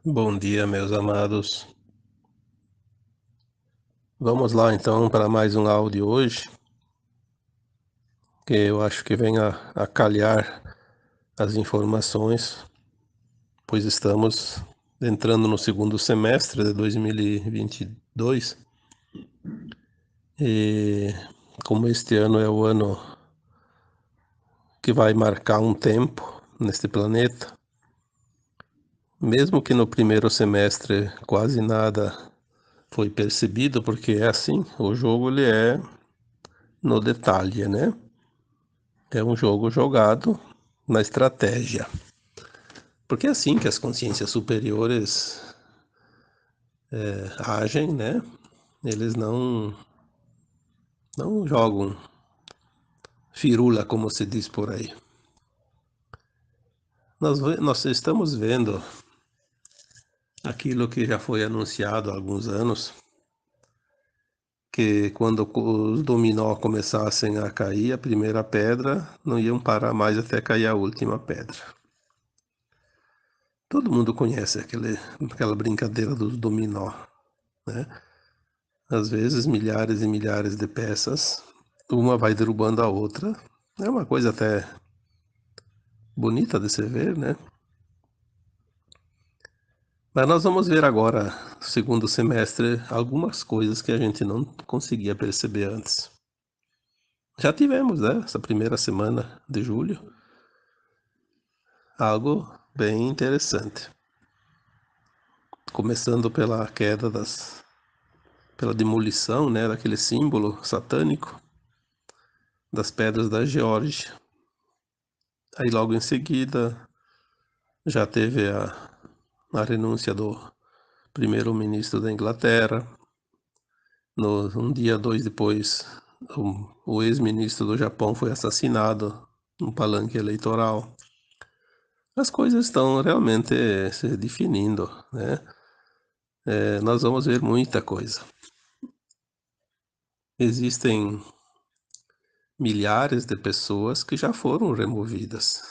Bom dia, meus amados. Vamos lá então para mais um áudio hoje, que eu acho que vem a calhar as informações, pois estamos entrando no segundo semestre de 2022 e como este ano é o ano que vai marcar um tempo neste planeta, mesmo que no primeiro semestre quase nada foi percebido, porque é assim, o jogo ele é no detalhe, né? É um jogo jogado na estratégia. Porque é assim que as consciências superiores agem, né? Eles não jogam firula, como se diz por aí. Nós estamos vendo aquilo que já foi anunciado há alguns anos, que quando os dominó começassem a cair, a primeira pedra, não iam parar mais até cair a última pedra. Todo mundo conhece aquela brincadeira dos dominó, né? Às vezes, milhares e milhares de peças, uma vai derrubando a outra. É uma coisa até bonita de se ver, né? Mas nós vamos ver agora, segundo semestre, algumas coisas que a gente não conseguia perceber antes. Já tivemos, né, essa primeira semana de julho, algo bem interessante. Começando pela queda pela demolição, né, daquele símbolo satânico das pedras da Geórgia. Aí logo em seguida já teve a renúncia do primeiro-ministro da Inglaterra. Um dia, dois depois, o ex-ministro do Japão foi assassinado no palanque eleitoral. As coisas estão realmente se definindo, né? Nós vamos ver muita coisa. Existem milhares de pessoas que já foram removidas,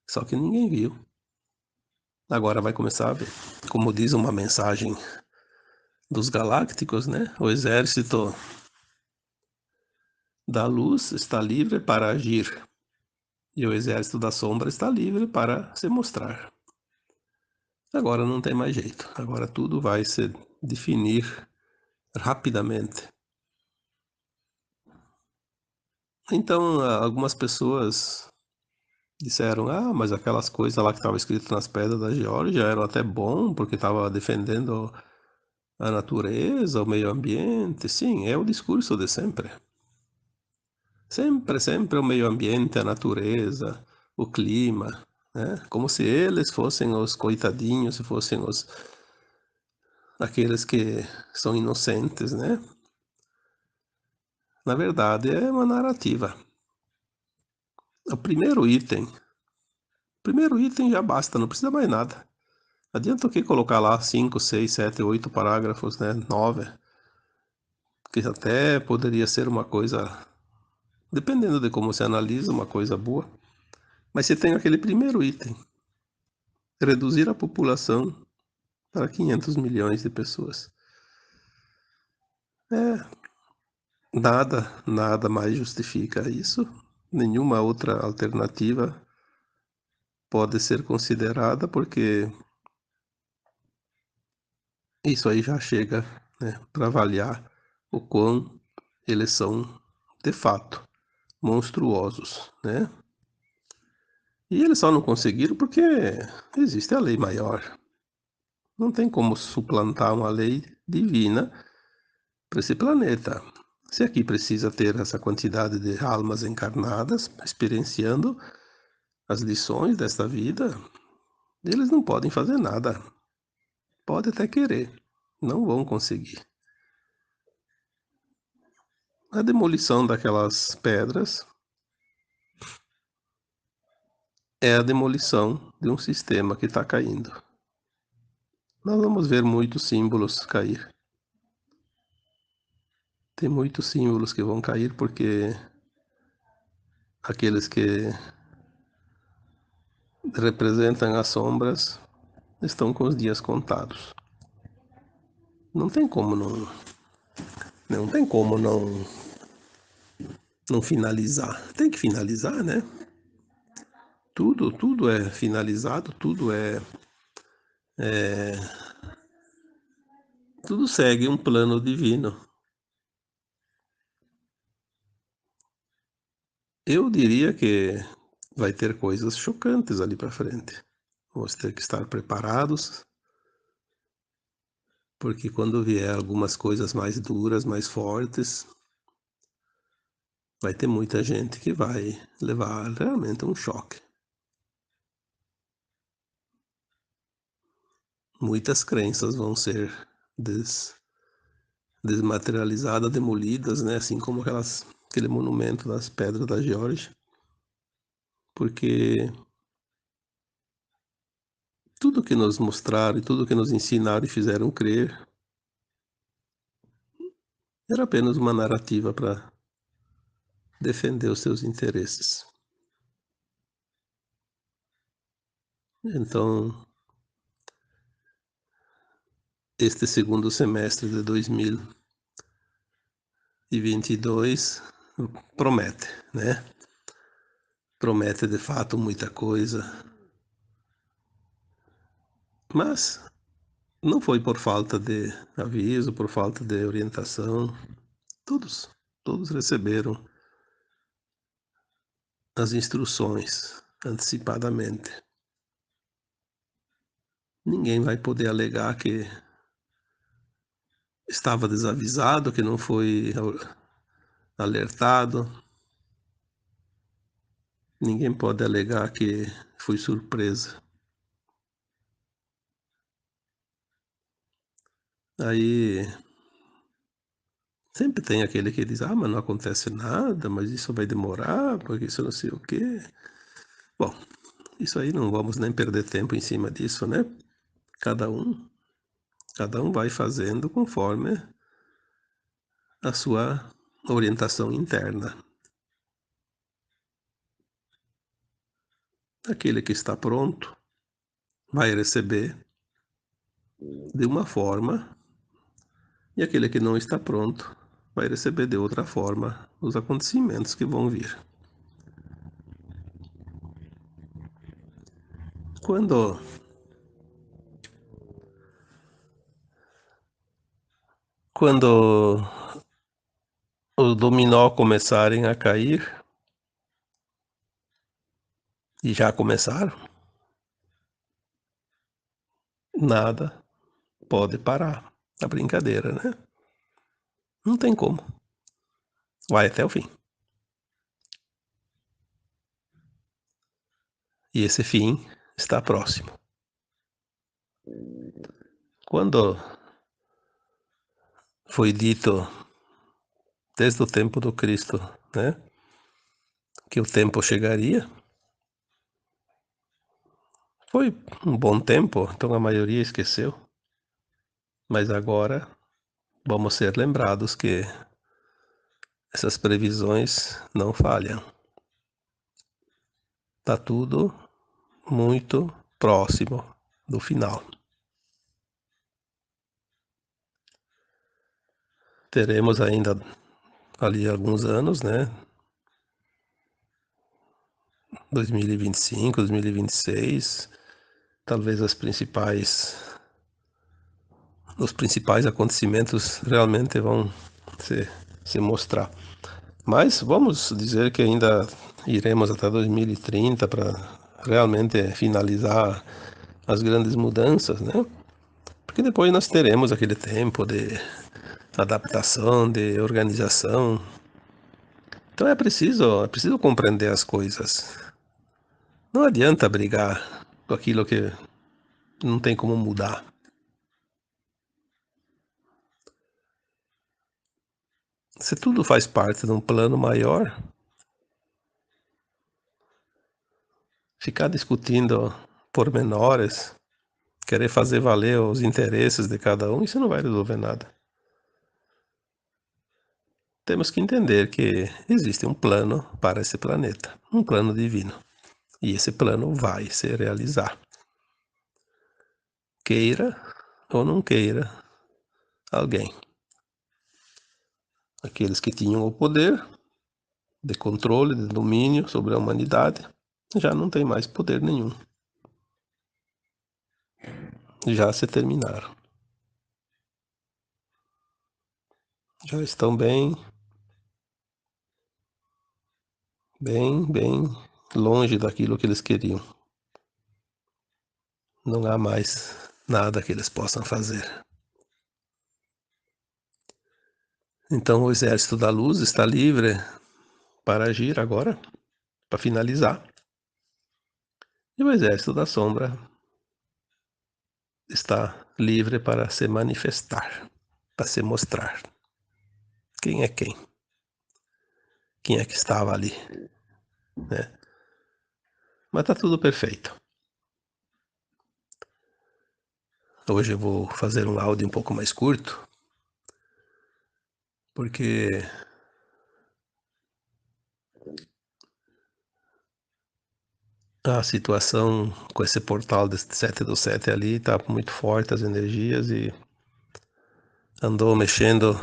só que ninguém viu. Agora vai começar a ver. Como diz uma mensagem dos galácticos, né? O exército da luz está livre para agir, e o exército da sombra está livre para se mostrar. Agora não tem mais jeito, agora tudo vai se definir rapidamente. Então, algumas pessoas disseram, mas aquelas coisas lá que estavam escritas nas pedras da Geórgia eram até bom, porque estava defendendo a natureza, o meio ambiente. Sim, é o discurso de sempre. Sempre, sempre o meio ambiente, a natureza, o clima, né? Como se eles fossem os coitadinhos, se fossem aqueles que são inocentes, né? Na verdade, é uma narrativa. O primeiro item já basta, não precisa mais nada. Adianta o que colocar lá 5, 6, 7, 8 parágrafos, né? 9, que até poderia ser uma coisa, dependendo de como se analisa, uma coisa boa. Mas você tem aquele primeiro item, reduzir a população para 500 milhões de pessoas. Nada mais justifica isso. Nenhuma outra alternativa pode ser considerada, porque isso aí já chega, né, para avaliar o quão eles são, de fato, monstruosos, né? E eles só não conseguiram porque existe a lei maior. Não tem como suplantar uma lei divina para esse planeta. Se aqui precisa ter essa quantidade de almas encarnadas, experienciando as lições desta vida, eles não podem fazer nada. Pode até querer, não vão conseguir. A demolição daquelas pedras é a demolição de um sistema que está caindo. Nós vamos ver muitos símbolos cair. Tem muitos símbolos que vão cair porque aqueles que representam as sombras estão com os dias contados. Não tem como não finalizar. Tem que finalizar, né? Tudo é finalizado, tudo segue um plano divino. Eu diria que vai ter coisas chocantes ali para frente. Vamos ter que estar preparados, porque quando vier algumas coisas mais duras, mais fortes, vai ter muita gente que vai levar realmente um choque. Muitas crenças vão ser desmaterializadas, demolidas, né? Assim como aquele monumento das Pedras da Geórgia, porque tudo que nos mostraram e tudo que nos ensinaram e fizeram crer era apenas uma narrativa para defender os seus interesses. Então, este segundo semestre de 2022 promete, né? Promete de fato muita coisa, mas não foi por falta de aviso, por falta de orientação. Todos receberam as instruções antecipadamente. Ninguém vai poder alegar que estava desavisado, que não foi alertado. Ninguém pode alegar que foi surpresa. Aí sempre tem aquele que diz: ah, mas não acontece nada, mas isso vai demorar, porque isso não sei o quê. Bom, isso aí não vamos nem perder tempo em cima disso, né? Cada um, cada um vai fazendo conforme a sua orientação interna. Aquele que está pronto vai receber de uma forma e aquele que não está pronto vai receber de outra forma os acontecimentos que vão vir. Quando quando os dominó começarem a cair, e já começaram, nada pode parar a brincadeira, né? Não tem como. Vai até o fim. E esse fim está próximo. Quando foi dito desde o tempo do Cristo, né, que o tempo chegaria, foi um bom tempo, então a maioria esqueceu. Mas agora vamos ser lembrados que essas previsões não falham. Está tudo muito próximo do final. Teremos ainda ali alguns anos, né? 2025, 2026, talvez os principais acontecimentos realmente vão se mostrar. Mas vamos dizer que ainda iremos até 2030 para realmente finalizar as grandes mudanças, né? Porque depois nós teremos aquele tempo de adaptação, de organização. Então é preciso compreender as coisas. Não adianta brigar com aquilo que não tem como mudar. Se tudo faz parte de um plano maior, ficar discutindo pormenores, querer fazer valer os interesses de cada um, isso não vai resolver nada. Temos que entender que existe um plano para esse planeta, um plano divino. E esse plano vai se realizar. queira ou não queira alguém. Aqueles que tinham o poder de controle, de domínio sobre a humanidade, já não tem mais poder nenhum. Já se terminaram. Já estão bem longe daquilo que eles queriam. Não há mais nada que eles possam fazer. Então o Exército da Luz está livre para agir agora, para finalizar. E o Exército da Sombra está livre para se manifestar, para se mostrar. Quem é quem? Quem é que estava ali? Né? Mas está tudo perfeito. Hoje eu vou fazer um áudio um pouco mais curto, porque a situação com esse portal desse 7/7 ali está muito forte, as energias, e andou mexendo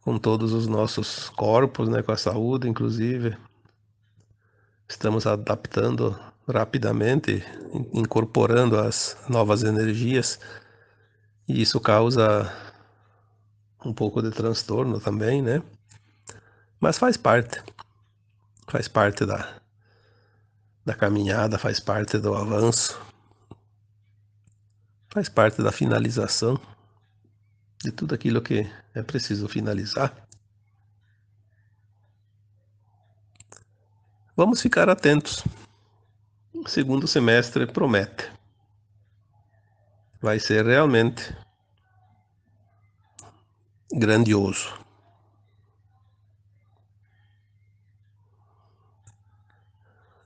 com todos os nossos corpos, né, com a saúde, inclusive. Estamos adaptando rapidamente, incorporando as novas energias, e isso causa um pouco de transtorno também, né? Mas faz parte da caminhada, faz parte do avanço, faz parte da finalização de tudo aquilo que é preciso finalizar. Vamos ficar atentos. O segundo semestre promete. Vai ser realmente grandioso.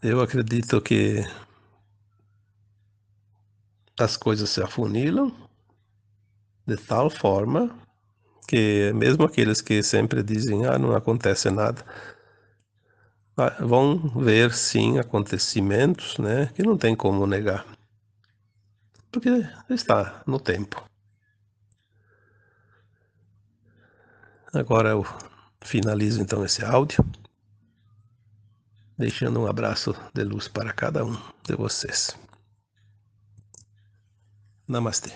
Eu acredito que as coisas se afunilam de tal forma que mesmo aqueles que sempre dizem, não acontece nada, vão ver sim acontecimentos, né, que não tem como negar, porque está no tempo. Agora eu finalizo então esse áudio, deixando um abraço de luz para cada um de vocês. Namastê.